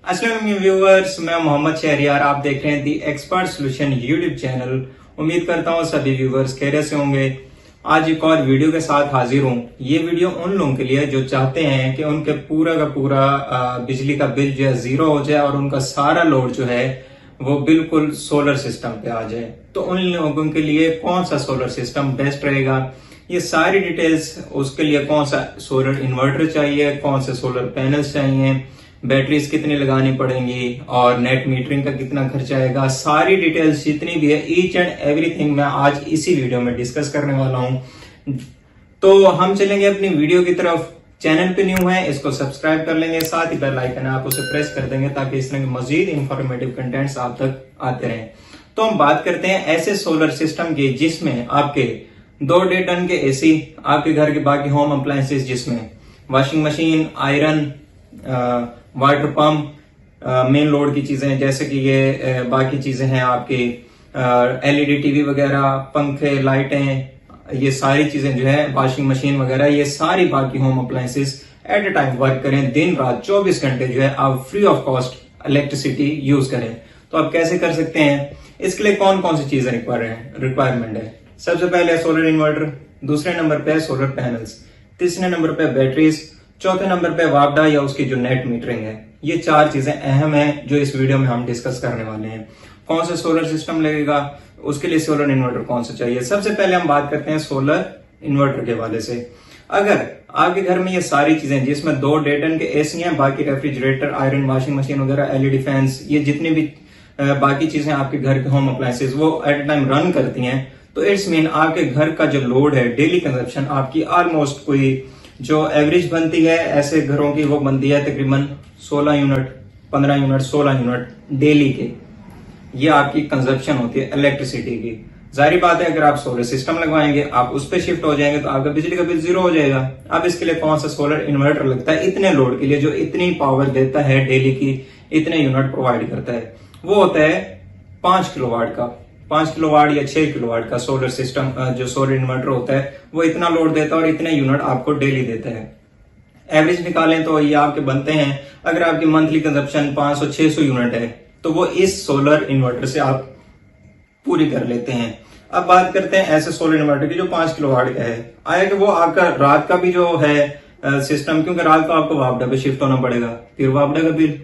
अस्सलाम व्यूअर्स, मैं मोहम्मद शहरियार। आप देख रहे हैं दी एक्सपर्ट सोल्यूशन यूट्यूब चैनल। उम्मीद करता हूँ सभी व्यूअर्स खैरियत से होंगे। आज एक और वीडियो के साथ हाजिर हूँ। ये वीडियो उन लोगों के लिए जो चाहते हैं कि उनके पूरा का पूरा बिजली का बिल जो है जीरो हो जाए और उनका सारा लोड जो है वो बिल्कुल सोलर सिस्टम पे आ जाए। तो उन लोगों के लिए कौन सा सोलर सिस्टम बेस्ट रहेगा, ये सारी डिटेल्स, उसके लिए कौन सा सोलर इन्वर्टर चाहिए, कौन से सोलर पैनल्स चाहिए, बैटरीज कितनी लगानी पड़ेंगी और नेट मीटरिंग का कितना खर्चा आएगा, सारी डिटेल्स जितनी भी है ईच एंड एवरीथिंग मैं आज इसी वीडियो में डिस्कस करने वाला हूं। तो हम चलेंगे अपनी वीडियो की तरफ। चैनल पे न्यू है इसको सब्सक्राइब कर लेंगे, साथ ही बेल आइकन है आप उसे प्रेस कर देंगे ताकि इस तरह के मजीद इंफॉर्मेटिव कंटेंट्स आप तक आते रहें। तो हम बात करते हैं ऐसे सोलर सिस्टम की जिसमें आपके 2.5 टन के एसी, आपके घर के बाकी होम अप्लायंसेस जिसमें washing machine, iron, water pump, main load की चीजें जैसे कि ये बाकी चीजें हैं आपकी एलईडी टीवी वगैरह, पंखे, लाइटें, ये सारी चीजें जो है वॉशिंग मशीन वगैरह, ये सारी बाकी home appliances at a time work करें। दिन रात 24 घंटे जो है आप free of cost electricity use करें। तो आप कैसे कर सकते हैं, इसके लिए कौन कौन सी चीजें रिक्वायरमेंट है। सबसे पहले सोलर इन्वर्टर, दूसरे नंबर पे सोलर पैनल्स, तीसरे नंबर पे बैटरीज, चौथे नंबर पे वापडा या उसकी जो नेट मीटरिंग है। ये 4 चीजें अहम है जो इस वीडियो में हम डिस्कस करने वाले हैं। कौन सा सोलर सिस्टम लगेगा, उसके लिए सोलर इन्वर्टर कौन सा चाहिए। सबसे पहले हम बात करते हैं सोलर इन्वर्टर के हवाले से। अगर आपके घर में ये सारी चीजें जिसमें 2.5 टन के एसी हैं, बाकी रेफ्रिजरेटर, आयरन, वॉशिंग मशीन वगैरह, एलईडी फैंस, ये जितनी भी बाकी चीजें आपके घर के होम अप्लायंसेस वो एट ए टाइम रन करती हैं, तो इट्स मीन आपके घर का जो लोड है, डेली कंजप्शन आपकी ऑलमोस्ट कोई जो एवरेज बनती है ऐसे घरों की, वो बनती है तकरीबन 16 यूनिट, 15 यूनिट, 16 यूनिट डेली के। ये आपकी कंजप्शन होती है इलेक्ट्रिसिटी की। जाहिर बात है अगर आप सोलर सिस्टम लगवाएंगे, आप उस पर शिफ्ट हो जाएंगे तो आपका बिजली का बिल जीरो हो जाएगा। अब इसके लिए कौन सा सोलर इन्वर्टर लगता है इतने लोड के लिए, जो इतनी पावर देता है डेली की, इतने यूनिट प्रोवाइड करता है, वो होता है 5 किलोवाट का। 5 किलोवाट या 6 किलोवाट का सोलर सिस्टम जो सोलर इन्वर्टर होता है वो इतना लोड देता है और इतने यूनिट आपको डेली देता है। एवरेज निकालें तो ये आपके बनते हैं, अगर आपकी मंथली कंजप्शन 500-600 यूनिट है तो वो इस सोलर इन्वर्टर से आप पूरी कर लेते हैं। अब बात करते हैं ऐसे सोलर इन्वर्टर की जो 5 किलोवाट का है। आया कि वो आपका रात का भी जो है सिस्टम, क्योंकि रात को आपको वापडा पे शिफ्ट होना पड़ेगा, फिर वापडा का बिल।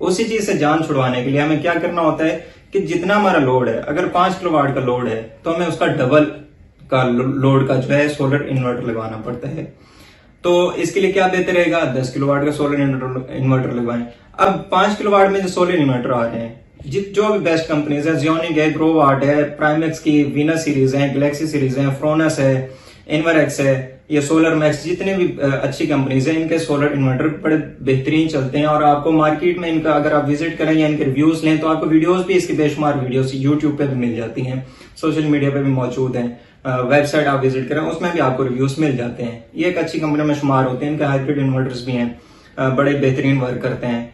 उसी चीज से जान छुड़वाने के लिए हमें क्या करना होता है कि जितना हमारा लोड है, अगर 5 किलोवाट का लोड है तो हमें उसका डबल का लोड का जो है सोलर इन्वर्टर लगवाना पड़ता है। तो इसके लिए क्या बेहतर रहेगा, 10 किलोवाट का सोलर इन्वर्टर लगवाएं। अब 5 किलोवाट में जो सोलर इन्वर्टर आ रहे हैं, जो भी बेस्ट कंपनीज है, जियोनिक है, ग्रोवाट है, प्राइमेक्स की वीनस सीरीज है, गैलेक्सी सीरीज है, फ्रोनस है, इन्वरएक्स है, ये सोलर मैक्स, जितने भी अच्छी कंपनीज हैं, इनके सोलर इन्वर्टर बड़े बेहतरीन चलते हैं। और आपको मार्केट में इनका अगर आप विजिट करें या इनके रिव्यूज लें तो आपको वीडियोस भी, इसकी बेशुमार वीडियोस यूट्यूब पे भी मिल जाती हैं, सोशल मीडिया पे भी मौजूद हैं। वेबसाइट आप विजिट करें उसमें भी आपको रिव्यूज मिल जाते हैं। ये एक अच्छी कंपनी में शुमार होते हैं, इनके हाइब्रिड इन्वर्टर्स भी हैं, बड़े बेहतरीन वर्क करते हैं।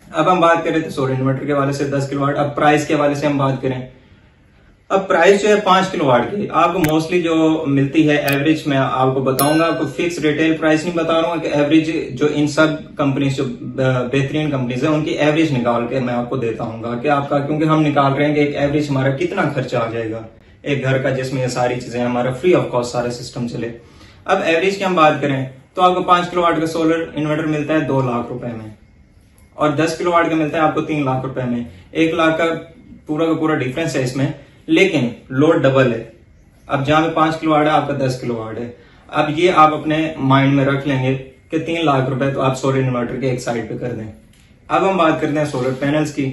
अब हम बात करें तो सोलर इन्वर्टर के हवाले से 10 किलोवाट। अब प्राइस के हवाले से हम बात करें, अब प्राइस जो है 5 किलोवाट की आपको मोस्टली जो मिलती है एवरेज, मैं आपको बताऊंगा, आपको फिक्स रिटेल प्राइस नहीं बता रहा हूँ कि एवरेज जो इन सब कंपनीज जो बेहतरीन कंपनीज है उनकी एवरेज निकाल के मैं आपको देता हूँ कि आपका, क्योंकि हम निकाल रहे हैं कि एक एवरेज हमारा कितना खर्चा आ जाएगा एक घर का जिसमें ये सारी चीजें हमारा फ्री ऑफ कॉस्ट सारा सिस्टम चले। अब एवरेज की हम बात करें तो आपको 5 किलोवाट का सोलर इन्वर्टर मिलता है 2 लाख रुपए में, और 10 किलोवाट का मिलता है आपको 3 लाख रुपए में। 1 लाख का पूरा डिफरेंस है इसमें, लेकिन लोड डबल है। अब जहां पे 5 किलोवाट है आपका 10 किलोवाट है। अब ये आप अपने माइंड में रख लेंगे कि 3 लाख रुपए तो आप सोलर इन्वर्टर के एक साइड पे कर दें। अब हम बात करते हैं सोलर पैनल्स की।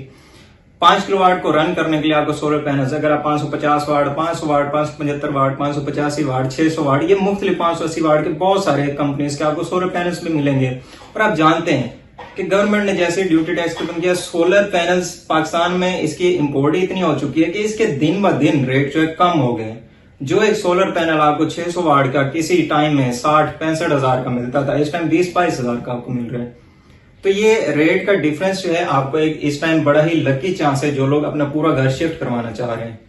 5 किलोवाट को रन करने के लिए आपको सोलर पैनल्स, अगर आप 550 वाट, 500 वाट, 575 वाट, 585 वाट, 600 वाट, ये मुख्तलिफ 580 वाट के बहुत सारे कंपनीज के आपको सोलर पैनल्स भी मिलेंगे। और आप जानते हैं कि गवर्नमेंट ने जैसे ड्यूटी टैक्स खत्म किया, सोलर पैनल्स पाकिस्तान में इसकी इंपोर्ट इतनी हो चुकी है कि इसके दिन ब दिन रेट जो है कम हो गए। जो एक सोलर पैनल आपको 600 वाट का किसी टाइम में 60-65 हजार का मिलता था, इस टाइम 20-22 हजार का आपको मिल रहा है। तो ये रेट का डिफरेंस जो है आपको एक इस टाइम बड़ा ही लकी चांस है जो लोग अपना पूरा घर शिफ्ट करवाना चाह रहे हैं।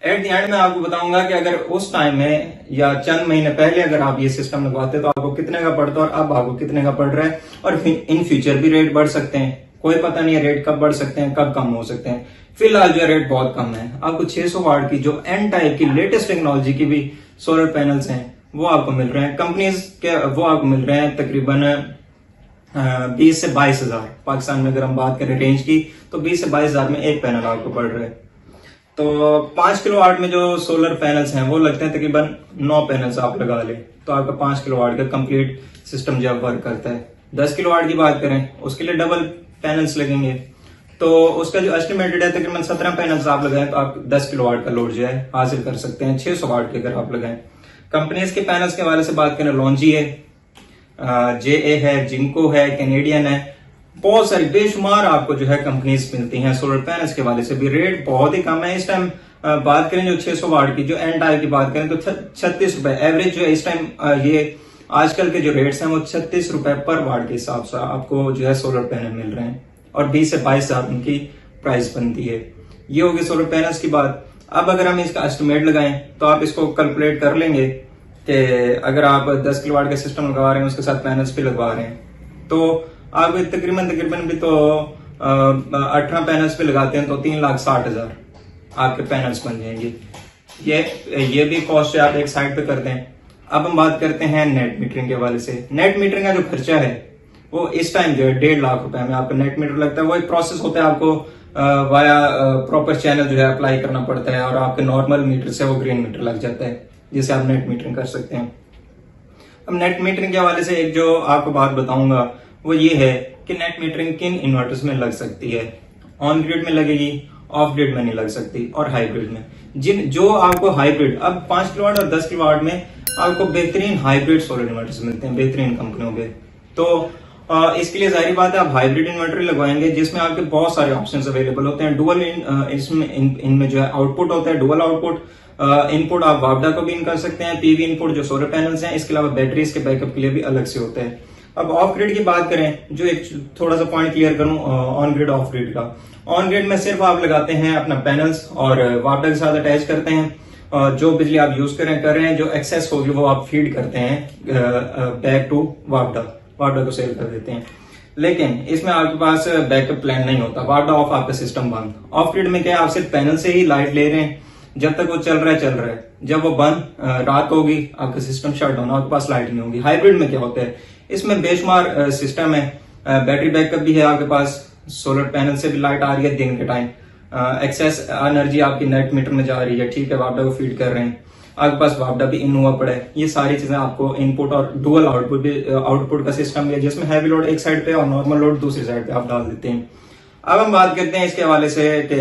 एट द एंड में आपको बताऊंगा कि अगर उस टाइम में या चंद महीने पहले अगर आप ये सिस्टम लगवाते तो आपको कितने का पड़ता और अब आपको कितने का पड़ रहा है, और इन फ्यूचर भी रेट बढ़ सकते हैं। कोई पता नहीं है रेट कब बढ़ सकते हैं, कब कम हो सकते हैं। फिलहाल जो रेट बहुत कम है। आपको 600 वाट की जो एन टाइप की लेटेस्ट टेक्नोलॉजी की भी सोलर पैनल्स हैं वो आपको मिल रहे हैं कंपनीज के, वो आपको मिल रहे हैं तकरीबन 20 से 22 हजार। पाकिस्तान में अगर हम बात करें रेंज की तो 20 से 22 हजार में एक पैनल आपको पड़ रहा है। तो 5 किलोवाट में जो सोलर पैनल्स हैं वो लगते हैं तकरीबन 9 पैनल्स आप लगा ले तो आपका 5 किलोवाट का कंप्लीट सिस्टम जो वर्क करता है। 10 किलोवाट की बात करें उसके लिए डबल पैनल्स लगेंगे, तो उसका जो एस्टिमेटेड है तकरीबन 17 पैनल्स आप लगाएं तो आप 10 किलोवाट का लोड जो है हासिल कर सकते हैं 600 वाट के अगर आप लगाएं। कंपनीज के पैनल्स के हवाले से बात करें, लॉन्जी है, JA है, जिंको है, कैनेडियन है, बहुत सारी बेशुमार आपको जो है कंपनीज मिलती हैं सोलर पैनल्स के हवाले से भी। रेट बहुत ही कम है इस टाइम। बात करें जो 600 वाट की जो एन टाइप की बात करें तो 36 रुपए एवरेज जो है इस टाइम। ये आजकल के जो रेट्स हैं वो 36 रुपए पर वाट के हिसाब से आपको जो है सोलर पैनल मिल रहे हैं और 20 से 22 हजार उनकी प्राइस बनती है। ये होगी सोलर पैनल्स की बात। अब अगर हम इसका एस्टिमेट लगाएं तो आप इसको कैलकुलेट कर लेंगे कि अगर आप 10 किलोवाट का सिस्टम लगा रहे हैं उसके साथ पैनल्स भी लगवा रहे हैं तो आप तकरीबन भी तो 18 पैनल्स पे लगाते हैं तो 3,60,000 आपके पैनल्स बन जाएंगे। ये भी कॉस्ट है, आप एक साइड पे कर दें। अब हम बात करते हैं नेट मीटरिंग के हवाले से। नेट मीटरिंग का जो खर्चा है वो इस टाइम जो है 1.5 लाख रुपए में आपका नेट मीटर लगता है। वो एक प्रोसेस होता है, आपको वाया प्रॉपर चैनल जो है अप्लाई करना पड़ता है और आपके नॉर्मल मीटर से वो ग्रीन मीटर लग जाता है जिससे आप नेट मीटरिंग कर सकते हैं। अब नेट मीटरिंग के हवाले से एक जो आपको बात बताऊंगा वो ये है कि नेट मीटरिंग किन इन्वर्टर्स में लग सकती है। ऑन ग्रिड में लगेगी, ऑफ ग्रिड में नहीं लग सकती, और हाइब्रिड में। जो आपको हाइब्रिड, अब 5 किलोवाट और 10 किलोवाट में आपको बेहतरीन हाइब्रिड सोलर इन्वर्टर्स मिलते हैं बेहतरीन कंपनियों के। तो इसके लिए जाहिर बात है आप हाइब्रिड इन्वर्टर लगवाएंगे जिसमें आपके बहुत सारे ऑप्शंस अवेलेबल होते हैं। डुअल इनमें जो है आउटपुट होता है, डुअल आउटपुट। इनपुट आप वापडा को भी इन कर सकते हैं, पीवी इनपुट जो सोलर पैनल्स हैं, इसके अलावा बैटरीज के बैकअप के लिए भी अलग से होते हैं। अब ऑफ ग्रिड की बात करें, जो एक थोड़ा सा पॉइंट क्लियर करूं ऑन ग्रिड ऑफ ग्रिड का। ऑन ग्रिड में सिर्फ आप लगाते हैं अपना पैनल्स और वापडा के साथ अटैच करते हैं। जो बिजली आप यूज कर रहे हैं जो एक्सेस होगी वो आप फीड करते हैं बैक टू वापडा को सेल कर देते हैं। लेकिन इसमें आपके पास बैकअप प्लान नहीं होता, वापडा ऑफ आपका सिस्टम बंद। ऑफ ग्रिड में क्या आप सिर्फ पैनल से ही लाइट ले रहे हैं, जब तक वो चल रहा है। जब वो बंद रात होगी आपका सिस्टम शट होना, आपके पास लाइट नहीं होगी। हाइब्रिड में क्या होता है, इसमें बेशुमार सिस्टम है, बैटरी बैकअप भी है आपके पास, सोलर पैनल से भी लाइट आ रही है दिन के टाइम, एक्सेस एनर्जी आपकी नेट मीटर में जा रही है, ठीक है, वापडा को फीड कर रहे हैं, आपके पास वापडा भी इन हुआ पड़ा है। ये सारी चीजें आपको इनपुट और डुअल आउटपुट भी, आउटपुट का सिस्टम है जिसमें हैवी लोड एक साइड पे और नॉर्मल लोड दूसरी साइड पे आप डाल देते हैं। अब हम बात करते हैं इसके हवाले से कि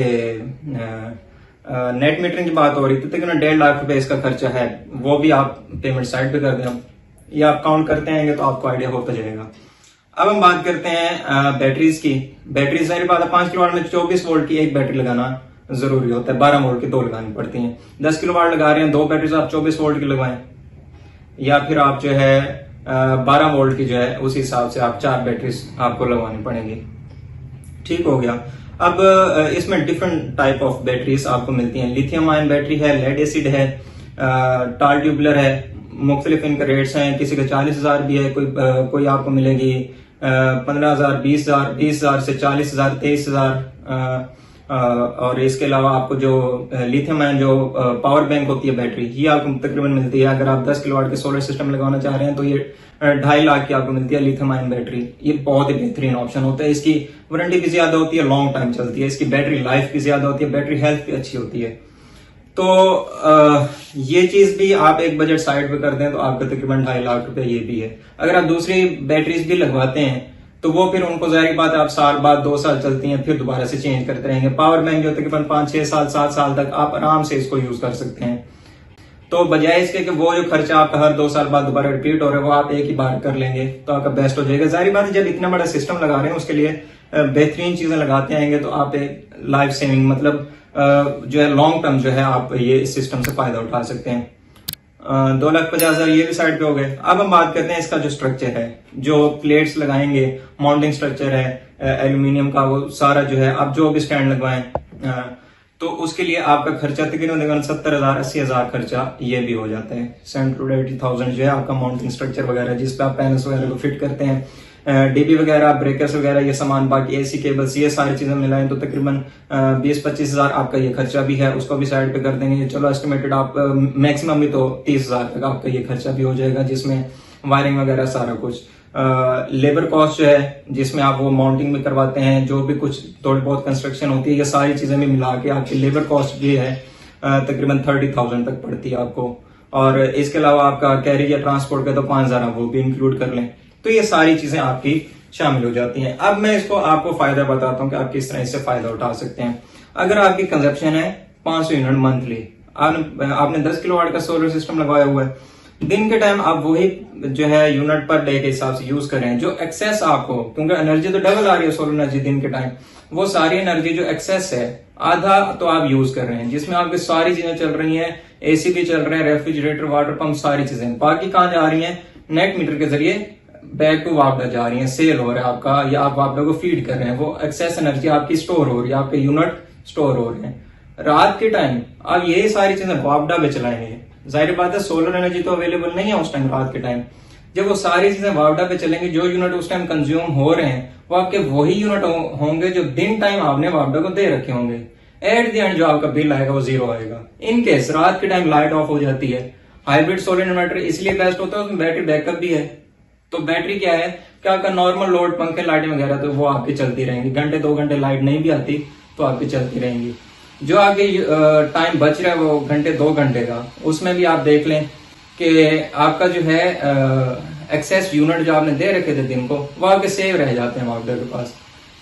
नेट मीटरिंग की बात हो रही थी, तकरीबन 1.5 लाख रुपए इसका खर्चा है, वो भी आप पेमेंट साइड पे कर दें। ये आप काउंट करते हैं तो आपको आइडिया होता जाएगा। अब हम बात करते हैं बैटरीज की। बैटरी सारी बात है, 5 किलोवाट में 24 वोल्ट की एक बैटरी लगाना जरूरी होता है, 12 वोल्ट की 2 लगानी पड़ती हैं। 10 किलोवाट लगा रहे हैं, 2 बैटरीज आप 24 वोल्ट की लगवाएं, या फिर आप जो है 12 वोल्ट की जो है उस हिसाब से आप 4 बैटरीज आपको लगवानी पड़ेंगी। ठीक हो गया। अब इसमें डिफरेंट टाइप ऑफ बैटरीज आपको मिलती हैं। लिथियम आयन बैटरी है, लेड एसिड है, टाल ट्यूबुलर है, मुख्तलिफ इनके रेट्स हैं। किसी का 40,000 भी है, कोई आपको मिलेगी 15,000, 20,000, 20,000 से 40,000, 23,000। और इसके अलावा आपको जो लिथियम आयन जो पावर बैंक होती है बैटरी, ये आपको तकरीबन मिलती है। अगर आप 10 किलोवाट के सोलर सिस्टम लगाना चाह रहे हैं तो ये 2.5 लाख की आपको मिलती है लिथियम आयन बैटरी। ये बहुत ही बेहतरीन ऑप्शन होता है। इसकी वारंटी भी ज्यादा होती है, लॉन्ग टाइम चलती है, इसकी बैटरी लाइफ भी ज्यादा होती है, बैटरी हेल्थ भी अच्छी होती है। तो ये चीज भी आप एक बजट साइड पे कर दें तो आपका तकरीबन 2.5 लाख रुपए ये भी है। अगर आप दूसरी बैटरीज भी लगवाते हैं तो वो फिर उनको जाहिर बात है आप साल बाद 2 साल चलती हैं, फिर दोबारा से चेंज करते रहेंगे। पावर बैंक जो तकरीबन 5, 6 साल, 7 साल तक आप आराम से इसको यूज कर सकते हैं। तो बजाय इसके कि वो जो खर्चा आपका हर 2 साल बाद दोबारा रिपीट हो रहा है वो आप एक ही बार कर लेंगे तो आपका बेस्ट हो जाएगा। जाहिर बात है जब इतना बड़ा सिस्टम लगा रहे हैं उसके लिए बेहतरीन चीजें लगाते आएंगे तो आप एक लाइफ सेविंग मतलब जो है लॉन्ग टर्म जो है आप ये इस सिस्टम से फायदा उठा सकते हैं। 2,50,000 ये भी साइड पे हो गए। अब हम बात करते हैं इसका जो स्ट्रक्चर है, जो प्लेट्स लगाएंगे, माउंटिंग स्ट्रक्चर है एल्यूमिनियम का, वो सारा जो है आप जो भी स्टैंड लगवाएं तो उसके लिए आपका खर्चा तकरीबन 70,000, 80,000 खर्चा ये भी हो जाता है। 70,000 to 80,000 जो है आपका माउंटिंग स्ट्रक्चर वगैरह जिस पे आप पैनल्स वगैरह को फिट करते हैं, डीबी वगैरह, ब्रेकर्स वगैरह ये सामान, बाकी एसी केबल्स, ये सारी चीजें मिलाएं तो तकरीबन 20-25 हजार आपका ये खर्चा भी है, उसको भी साइड पे कर देंगे। चलो एस्टिमेटेड आप मैक्सिमम भी तो 30 हजार तक आपका ये खर्चा भी हो जाएगा, जिसमें वायरिंग वगैरह सारा कुछ। लेबर कॉस्ट जो है जिसमें आप वो माउंटिंग भी करवाते हैं, जो भी कुछ थोड़ी बहुत कंस्ट्रक्शन होती है, ये सारी चीजें भी मिला के आपकी लेबर कॉस्ट भी है तकरीबन 30,000 तक पड़ती है आपको। और इसके अलावा आपका कैरिज या ट्रांसपोर्ट का तो 5,000 आप वो भी इंक्लूड कर लें, तो ये सारी चीजें आपकी शामिल हो जाती हैं। अब मैं इसको आपको फायदा बताता हूँ कि आप किस तरह इससे फायदा उठा सकते हैं। अगर आपकी कंजप्शन है 500 यूनिट मंथली, आपने 10 किलोवाट का सोलर सिस्टम लगाया हुआ है, दिन के टाइम आप वही जो है यूनिट पर डे के हिसाब से यूज करें। जो एक्सेस आपको, क्योंकि एनर्जी तो डबल आ रही है सोलर एनर्जी दिन के टाइम, वो सारी एनर्जी जो एक्सेस है आधा तो आप यूज कर रहे हैं, जिसमें आपकी सारी चीजें चल रही हैं, एसी भी चल रहे हैं, रेफ्रिजरेटर, वाटर पंप, सारी चीजें। बाकी कहाँ जा रही हैं? नेट मीटर के जरिए बैक टू वापडा जा रही है, सेल हो रहा है आपका, या आप वापडा को फीड कर रहे हैं। वो एक्सेस एनर्जी आपकी स्टोर हो रही है, आपके यूनिट स्टोर हो रहे हैं। रात के टाइम आप ये सारी चीजें वापडा पे चलाएंगे, जाहिर बात है सोलर एनर्जी तो अवेलेबल नहीं है उस टाइम रात के टाइम। जब वो सारी चीजें वापडा पे चलेंगी, जो यूनिट उस टाइम कंज्यूम हो रहे हैं वो आपके वही यूनिट होंगे जो दिन टाइम आपने वापडा को दे रखे होंगे। एट द एंड जो आपका बिल आएगा वो जीरो आएगा। इन केस रात के टाइम लाइट ऑफ हो जाती है, हाइब्रिड सोलर इन्वर्टर इसलिए बेस्ट होता है, उसमें बैटरी बैकअप भी है। तो बैटरी क्या है कि आपका नॉर्मल लोड, पंखे, लाइटें वगैरह तो वो आपकी चलती रहेंगी, घंटे 2 घंटे लाइट नहीं भी आती तो आपकी चलती रहेंगी। जो आगे टाइम बच रहा है वो घंटे 2 घंटे का, उसमें भी आप देख लें कि आपका जो है एक्सेस यूनिट जो आपने दे रखे थे दिन को, वो आपके सेव रह जाते हैं वापडा के पास।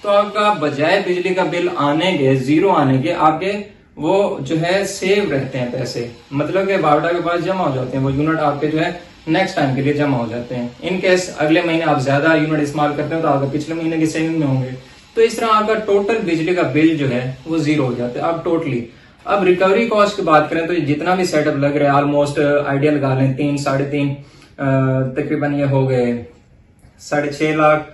तो आपका बजाय बिजली का बिल आने के, जीरो आने के, आपके वो जो है सेव रहते हैं पैसे, मतलब कि वापडा के पास जमा हो जाते हैं। वो यूनिट आपके जो है नेक्स्ट टाइम के लिए जमा हो जाते हैं। इन केस अगले महीने आप ज्यादा यूनिट इस्तेमाल करते हैं तो आपके पिछले महीने की सेविंग में होंगे। तो इस तरह आपका टोटल बिजली का बिल जो है वो जीरो हो जाता है आप टोटली। अब रिकवरी कॉस्ट की बात करें तो जितना भी सेटअप लग रहा है, ऑलमोस्ट आइडिया लगा लें 3, 3.5 तकरीबन ये हो गए 6.5 लाख,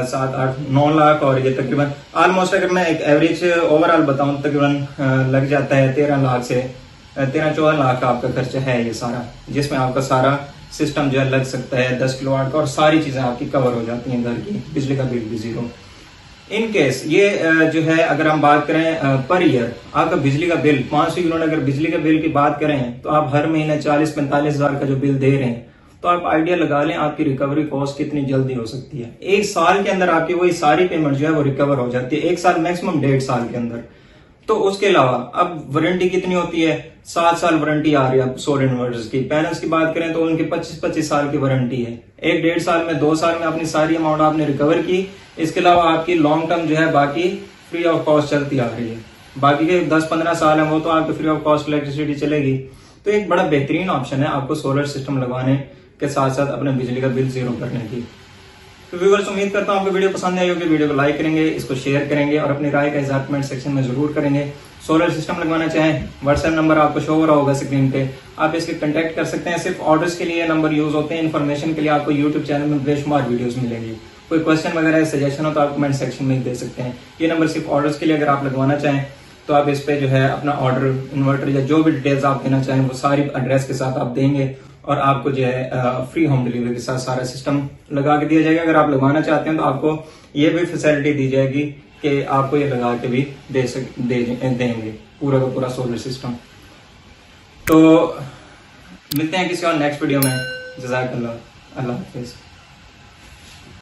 7, 8, 9 लाख, और ये तकरीबन ऑलमोस्ट अगर मैं एक एवरेज ओवरऑल बताऊं तकरीबन लग जाता है 13 लाख से 13-14 लाख का आपका खर्चा है ये सारा, जिसमें आपका सारा सिस्टम जो है लग सकता है 10 किलोवाट का, और सारी चीजें आपकी कवर हो जाती हैं घर की, बिजली का बिल भी जीरो। इन केस ये जो है अगर हम बात करें पर ईयर आपका बिजली का बिल 500 यूनिट, अगर बिजली के बिल की बात करें तो आप हर महीने 40-45 हजार का जो बिल दे रहे हैं, तो आप आइडिया लगा लें आपकी रिकवरी कॉस्ट कितनी जल्दी हो सकती है। 1 साल के अंदर आपकी वही सारी पेमेंट जो है वो रिकवर हो जाती है, 1 साल मैक्सिमम 1.5 साल के अंदर। तो उसके अलावा अब वारंटी कितनी होती है? 7 साल वारंटी आ रही है सोलर इन्वर्टर्स की। पैनल्स की बात करें तो उनकी 25-25 साल की वारंटी है। 1-1.5 साल में, 2 साल में अपनी सारी अमाउंट आपने रिकवर की। इसके अलावा आपकी लॉन्ग टर्म जो है बाकी फ्री ऑफ कॉस्ट चलती आ रही है। बाकी के 10-15 साल है वो तो आपकी फ्री ऑफ कॉस्ट इलेक्ट्रिसिटी चलेगी। तो एक बड़ा बेहतरीन ऑप्शन है आपको सोलर सिस्टम लगवाने के साथ साथ अपने बिजली का बिल जीरो करने की। तो व्यूअर्स, उम्मीद करता हूं आपको वीडियो पसंद आई होगी। वीडियो को लाइक करेंगे, इसको शेयर करेंगे और अपनी राय का इज़हार कमेंट सेक्शन में जरूर करेंगे। सोलर सिस्टम लगवाना चाहें, व्हाट्सएप नंबर आपको शो हो रहा होगा स्क्रीन पे, आप इसके कांटेक्ट कर सकते हैं। सिर्फ ऑर्डर्स के लिए नंबर यूज होते हैं, इन्फॉर्मेशन के लिए आपको यूट्यूब चैनल में बेशुमार वीडियोस मिलेंगी। कोई क्वेश्चन वगैरह सजेशन हो तो आप कमेंट सेक्शन में दे सकते हैं। ये नंबर सिर्फ ऑर्डर्स के लिए, अगर आप लगवाना चाहें तो आप इस पे जो है अपना ऑर्डर, इन्वर्टर या जो भी डिटेल्स आप देना चाहें वो सारी एड्रेस के साथ आप देंगे और आपको जो है फ्री होम डिलीवरी के साथ सारा सिस्टम लगा के दिया जाएगा। अगर आप लगवाना चाहते हैं तो आपको ये भी फैसिलिटी दी जाएगी कि आपको ये लगा के भी देंगे पूरा का पूरा सोलर सिस्टम। तो मिलते हैं किसी और नेक्स्ट वीडियो में। जज़ाकल्लाह, अल्लाह हाफिज़।